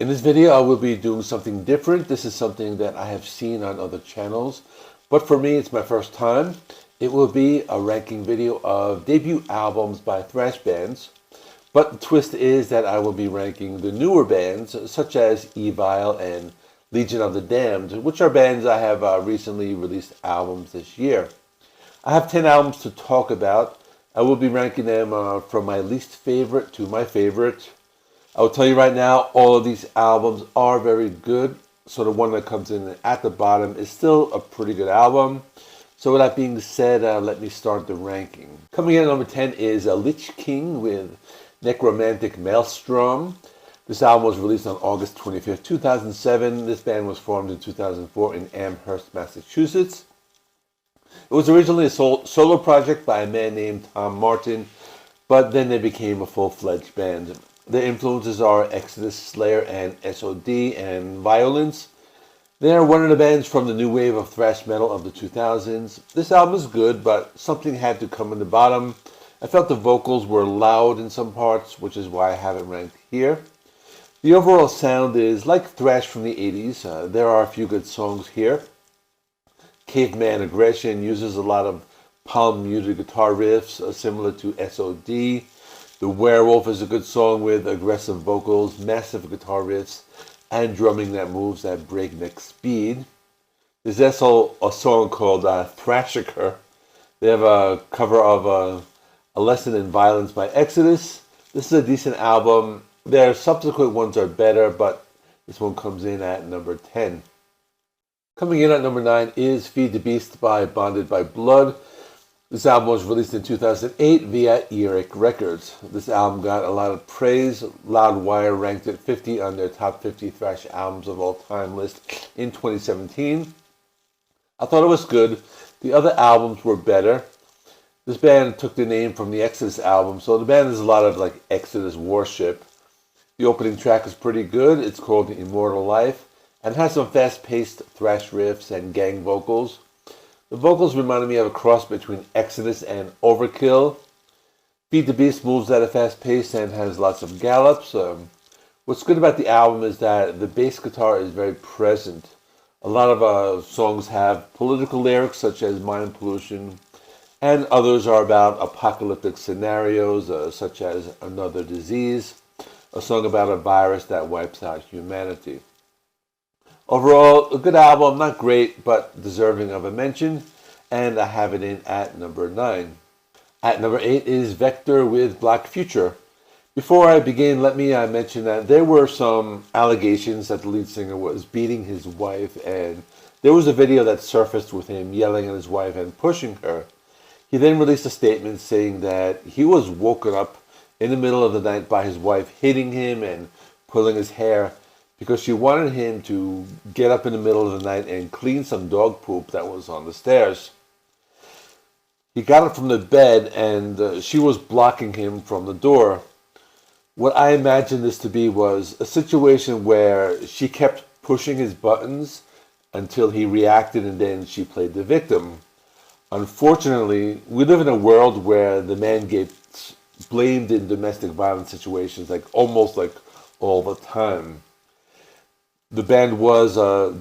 In this video, I will be doing something different. This is something that I have seen on other channels, but for me, it's my first time. It will be a ranking video of debut albums by thrash bands, but the twist is that I will be ranking the newer bands, such as Evile and Legion of the Damned, which are bands I have recently released albums this year. I have 10 albums to talk about. I will be ranking them from my least favorite to my favorite. I will tell you right now, all of these albums are very good. So the one that comes in at the bottom is still a pretty good album. So with that being said, let me start the ranking. Coming in at number 10 is Lich King with Necromantic Maelstrom. This album was released on August 25th, 2007. This band was formed in 2004 in Amherst, Massachusetts. It was originally a solo project by a man named Tom Martin, but then they became a full-fledged band. Their influences are Exodus, Slayer, and SOD, and Violence. They are one of the bands from the new wave of thrash metal of the 2000s. This album is good, but something had to come in the bottom. I felt the vocals were loud in some parts, which is why I have it ranked here. The overall sound is like thrash from the 80s. There are a few good songs here. Caveman Aggression uses a lot of palm-muted guitar riffs, similar to SOD. The Werewolf is a good song with aggressive vocals, massive guitar riffs, and drumming that moves at breakneck speed. There's also a song called Thrashiker. They have a cover of A Lesson in Violence by Exodus. This is a decent album. Their subsequent ones are better, but this one comes in at number 10. Coming in at number 9 is Feed the Beast by Bonded by Blood. This album was released in 2008 via Earache Records. This album got a lot of praise. Loudwire ranked it 50 on their top 50 thrash albums of all time list in 2017. I thought it was good. The other albums were better. This band took the name from the Exodus album, so the band is a lot of like Exodus worship. The opening track is pretty good. It's called Immortal Life and has some fast-paced thrash riffs and gang vocals. The vocals reminded me of a cross between Exodus and Overkill. Feed the Beast moves at a fast pace and has lots of gallops. What's good about the album is that the bass guitar is very present. A lot of songs have political lyrics such as Mind Pollution, and others are about apocalyptic scenarios such as Another Disease, a song about a virus that wipes out humanity. Overall, a good album, not great, but deserving of a mention, and I have it in at number 9. At number 8 is Vector with Black Future. Before I begin, let me mention that there were some allegations that the lead singer was beating his wife, and there was a video that surfaced with him yelling at his wife and pushing her. He then released a statement saying that he was woken up in the middle of the night by his wife hitting him and pulling his hair, because she wanted him to get up in the middle of the night and clean some dog poop that was on the stairs. He got up from the bed and she was blocking him from the door. What I imagined this to be was a situation where she kept pushing his buttons until he reacted and then she played the victim. Unfortunately, we live in a world where the man gets blamed in domestic violence situations almost all the time. The band was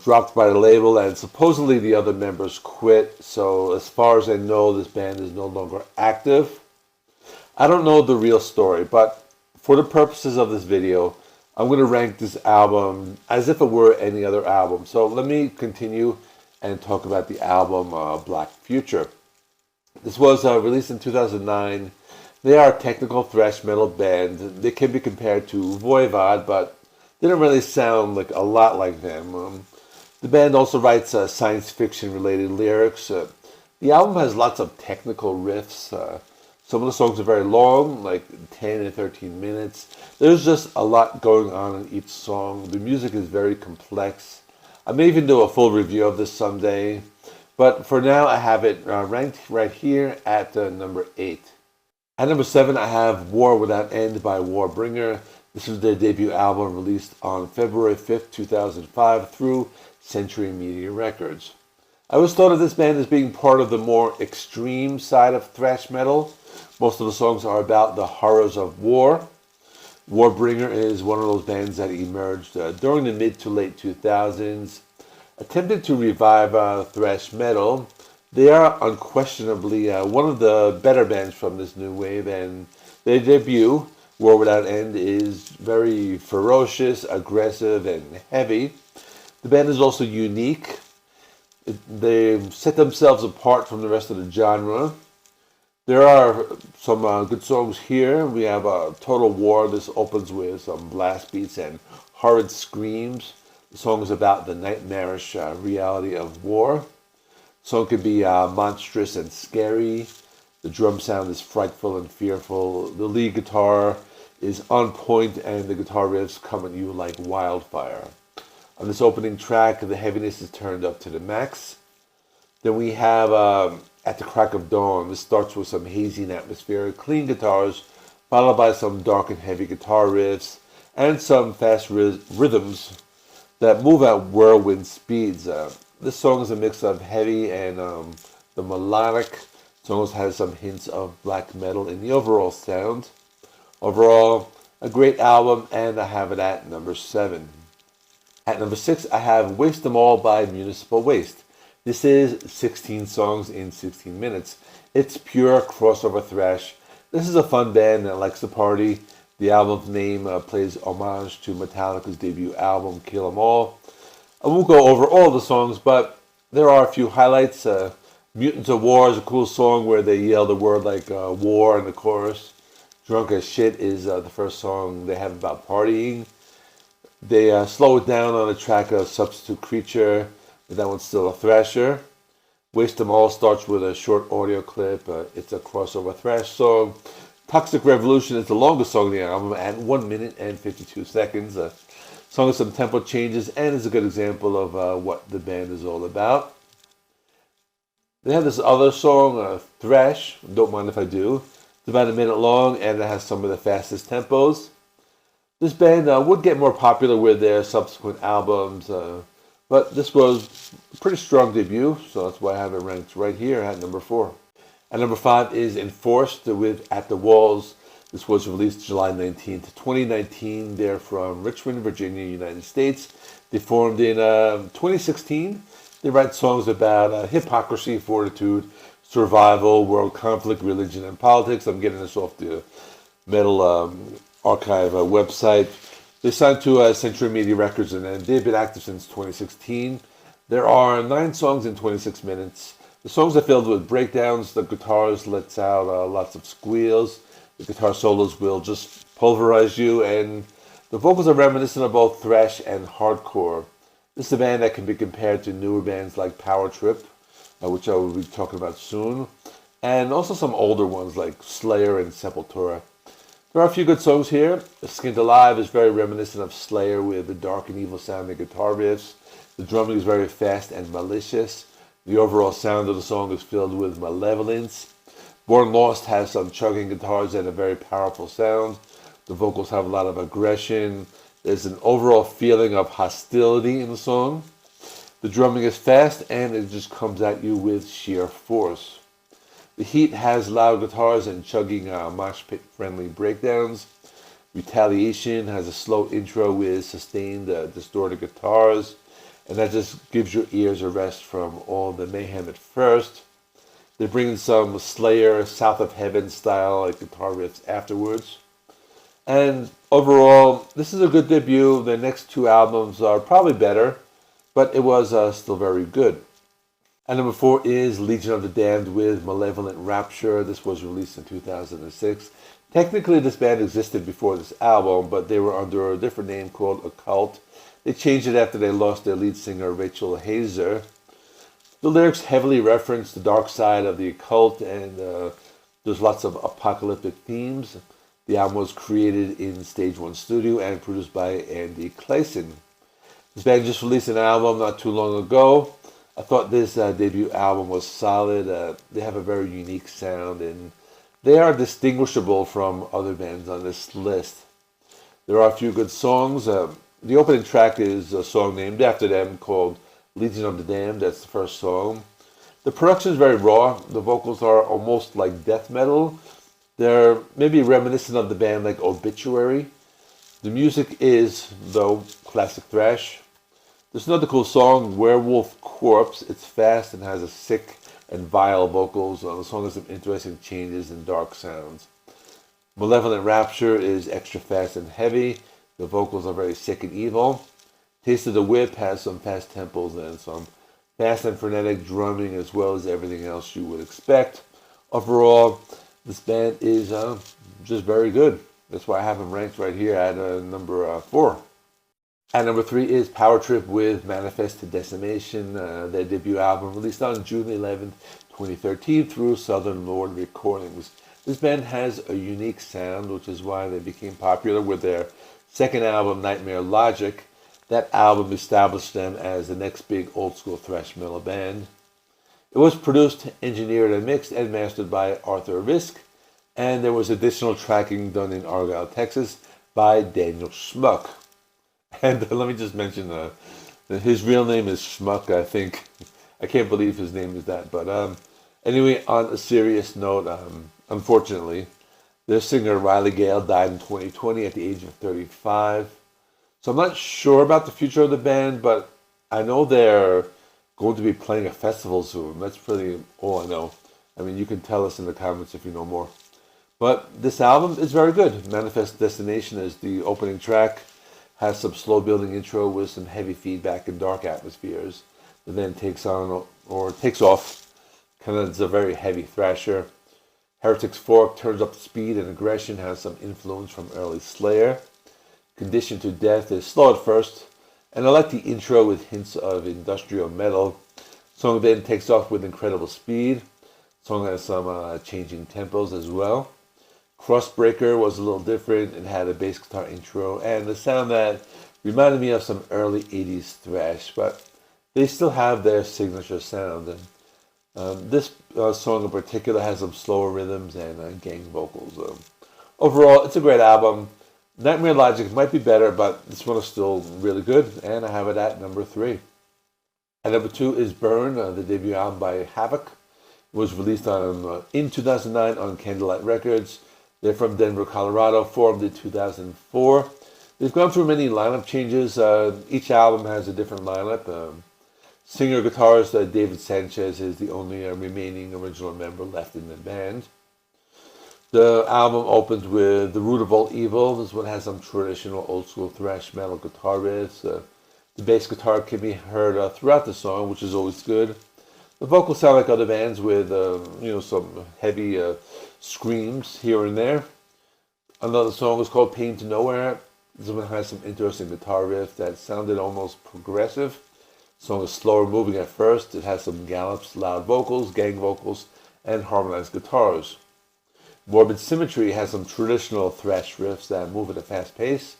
dropped by the label, and supposedly the other members quit. So as far as I know, this band is no longer active. I don't know the real story, but for the purposes of this video, I'm going to rank this album as if it were any other album. So let me continue and talk about the album Black Future. This was released in 2009. They are a technical thrash metal band. They can be compared to Voivod, but they don't really sound a lot like them. The band also writes science fiction related lyrics. The album has lots of technical riffs. Some of the songs are very long, like 10 and 13 minutes. There's just a lot going on in each song. The music is very complex. I may even do a full review of this someday. But for now, I have it ranked right here at number 8. At number 7, I have War Without End by Warbringer. This was their debut album released on February 5th, 2005 through Century Media Records. I always thought of this band as being part of the more extreme side of thrash metal. Most of the songs are about the horrors of war. Warbringer is one of those bands that emerged during the mid to late 2000s, attempting to revive thrash metal. They are unquestionably one of the better bands from this new wave, and their debut, War Without End, is very ferocious, aggressive, and heavy. The band is also unique. They set themselves apart from the rest of the genre. There are some good songs here. We have Total War. This opens with some blast beats and horrid screams. The song is about the nightmarish reality of war. The song can be monstrous and scary. The drum sound is frightful and fearful. The lead guitar is on point, and the guitar riffs come at you like wildfire. On this opening track, the heaviness is turned up to the max. Then we have At the Crack of Dawn. This starts with some hazy and atmospheric clean guitars, followed by some dark and heavy guitar riffs, and some fast rhythms that move at whirlwind speeds. This song is a mix of heavy and the melodic. The song also has some hints of black metal in the overall sound. Overall, a great album, and I have it at number 7. At number 6, I have Waste Them All by Municipal Waste. This is 16 songs in 16 minutes. It's pure crossover thrash. This is a fun band that likes to party. The album's name plays homage to Metallica's debut album, Kill 'Em All. I won't go over all the songs, but there are a few highlights. Mutants of War is a cool song where they yell the word like war in the chorus. Drunk as Shit is the first song they have about partying. They slow it down on the track of Substitute Creature, but that one's still a thrasher. Waste Them All starts with a short audio clip. It's a crossover thrash song. Toxic Revolution is the longest song on the album at 1 minute and 52 seconds. Song with some tempo changes and is a good example of what the band is all about. They have this other song, Thrash, Don't Mind If I Do. It's about a minute long, and it has some of the fastest tempos. This band would get more popular with their subsequent albums, but this was a pretty strong debut, so that's why I have it ranked right here at number 4. At number 5 is Enforced with At the Walls. This was released July 19th, 2019. They're from Richmond, Virginia, United States. They formed in 2016. They write songs about hypocrisy, fortitude, survival, world conflict, religion, and politics. I'm getting this off the Metal Archive website. They signed to Century Media Records, and they've been active since 2016. There are 9 songs in 26 minutes. The songs are filled with breakdowns. The guitars lets out lots of squeals. The guitar solos will just pulverize you, and the vocals are reminiscent of both thrash and hardcore. This is a band that can be compared to newer bands like Power Trip, which I will be talking about soon, and also some older ones like Slayer and Sepultura. There are a few good songs here. Skinned Alive is very reminiscent of Slayer with the dark and evil sounding guitar riffs. The drumming is very fast and malicious. The overall sound of the song is filled with malevolence. Born Lost has some chugging guitars and a very powerful sound. The vocals have a lot of aggression. There's an overall feeling of hostility in the song. The drumming is fast, and it just comes at you with sheer force. The Heat has loud guitars and chugging mosh pit friendly breakdowns. Retaliation has a slow intro with sustained distorted guitars, and that just gives your ears a rest from all the mayhem at first. They bring in some Slayer, South of Heaven style guitar riffs afterwards. And overall, this is a good debut. The next 2 albums are probably better, but it was still very good. And number 4 is Legion of the Damned with Malevolent Rapture. This was released in 2006. Technically, this band existed before this album, but they were under a different name called Occult. They changed it after they lost their lead singer, Rachel Hazer. The lyrics heavily reference the dark side of the occult, and there's lots of apocalyptic themes. The album was created in Stage 1 Studio and produced by Andy Clayson. This band just released an album not too long ago. I thought this debut album was solid. They have a very unique sound, and they are distinguishable from other bands on this list. There are a few good songs. The opening track is a song named after them called Legion of the Damned. That's the first song. The production is very raw. The vocals are almost like death metal. They're maybe reminiscent of the band like Obituary. The music is, though, classic thrash. There's another cool song, Werewolf Corpse. It's fast and has a sick and vile vocals. The song has some interesting changes and dark sounds. Malevolent Rapture is extra fast and heavy. The vocals are very sick and evil. Taste of the Whip has some fast tempos and some fast and frenetic drumming, as well as everything else you would expect. Overall, this band is just very good. That's why I have them ranked right here at number 4. At number 3 is Power Trip with Manifest to Decimation, their debut album released on June 11th, 2013 through Southern Lord Recordings. This band has a unique sound, which is why they became popular with their second album, Nightmare Logic. That album established them as the next big old-school thrash metal band. It was produced, engineered, and mixed and mastered by Arthur Risk, and there was additional tracking done in Argyle, Texas by Daniel Schmuck. And let me just mention that his real name is Schmuck, I think. I can't believe his name is that. But anyway, on a serious note, unfortunately, their singer Riley Gale died in 2020 at the age of 35. So I'm not sure about the future of the band, but I know they're going to be playing a festival soon. That's pretty all I know. I mean, you can tell us in the comments if you know more. But this album is very good. Manifest Destination is the opening track. Has some slow building intro with some heavy feedback and dark atmospheres. But then takes on or takes off. Kind of is a very heavy thrasher. Heretic's Fork turns up the speed and aggression. Has some influence from early Slayer. Conditioned to Death is slow at first. And I like the intro with hints of industrial metal. Song then takes off with incredible speed. Song has some changing tempos as well. Crossbreaker was a little different. It had a bass guitar intro and a sound that reminded me of some early 80s thrash, but they still have their signature sound. And this song in particular has some slower rhythms and gang vocals. Overall, it's a great album. Nightmare Logic might be better, but this one is still really good, and I have it at number 3. At number 2 is Burn, the debut album by Havok. It was released in 2009 on Candlelight Records. They're from Denver, Colorado, formed in 2004. They've gone through many lineup changes. Each album has a different lineup. Singer-guitarist David Sanchez is the only remaining original member left in the band. The album opens with The Root of All Evil. This one has some traditional old-school thrash metal guitar riffs. The bass guitar can be heard throughout the song, which is always good. The vocals sound like other bands with, some heavy screams here and there. Another song is called Pain to Nowhere. This one has some interesting guitar riffs that sounded almost progressive. The song is slower moving at first. It has some gallops, loud vocals, gang vocals, and harmonized guitars. Morbid Symmetry has some traditional thrash riffs that move at a fast pace.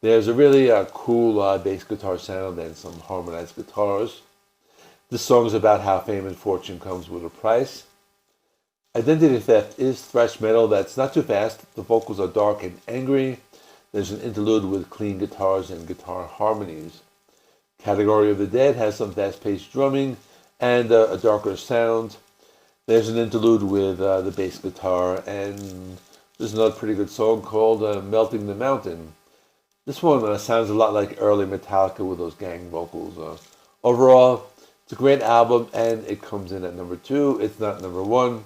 There's a really cool bass guitar sound and some harmonized guitars. This song is about how fame and fortune comes with a price. Identity Theft is thrash metal that's not too fast. The vocals are dark and angry. There's an interlude with clean guitars and guitar harmonies. Category of the Dead has some fast-paced drumming and a darker sound. There's an interlude with the bass guitar, and there's another pretty good song called Melting the Mountain. This one sounds a lot like early Metallica with those gang vocals. Overall, it's a great album, and it comes in at number 2. It's not number 1.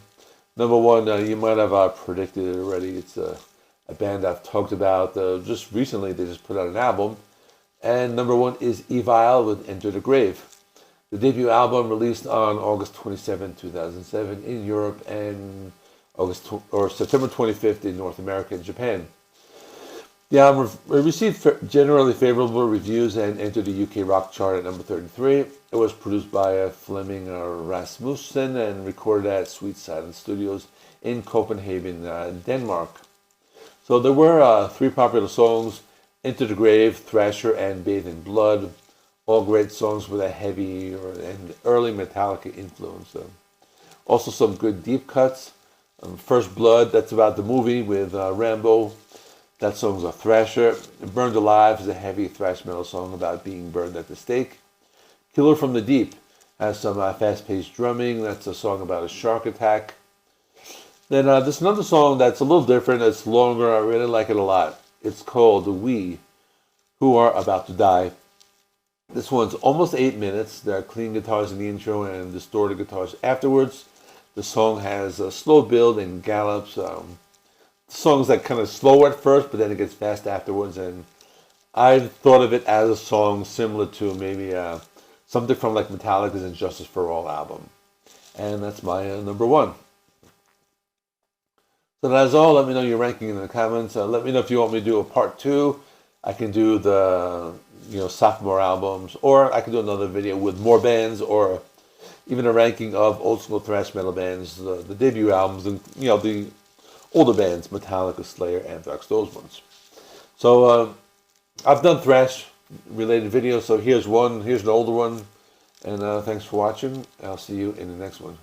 Number 1, you might have predicted it already. It's a band I've talked about just recently. They just put out an album. And number 1 is Evile with Enter the Grave. The debut album released on August 27, 2007 in Europe and September 25th in North America and Japan. The album received generally favorable reviews and entered the UK rock chart at number 33. It was produced by Flemming Rasmussen and recorded at Sweet Silence Studios in Copenhagen, Denmark. So there were 3 popular songs: Enter the Grave, Thrasher, and Bathe in Blood. All great songs with a heavy and early Metallica influence. Also some good deep cuts. First Blood, that's about the movie with Rambo. That song's a thrasher. Burned Alive is a heavy thrash metal song about being burned at the stake. Killer from the Deep has some fast-paced drumming. That's a song about a shark attack. Then there's another song that's a little different. It's longer. I really like it a lot. It's called We Who Are About to Die. This one's almost 8 minutes. There are clean guitars in the intro and distorted guitars afterwards. The song has a slow build and gallops. The song's like kind of slow at first, but then it gets fast afterwards. And I thought of it as a song similar to maybe something from like Metallica's And Justice for All album. And that's my number one. So that's all. Let me know your ranking in the comments. Let me know if you want me to do a part 2. I can do the sophomore albums, or I can do another video with more bands, or even a ranking of old school thrash metal bands, the debut albums, and the older bands, Metallica, Slayer, Anthrax, those ones. So I've done thrash related videos. So here's an older one, and thanks for watching. I'll see you in the next one.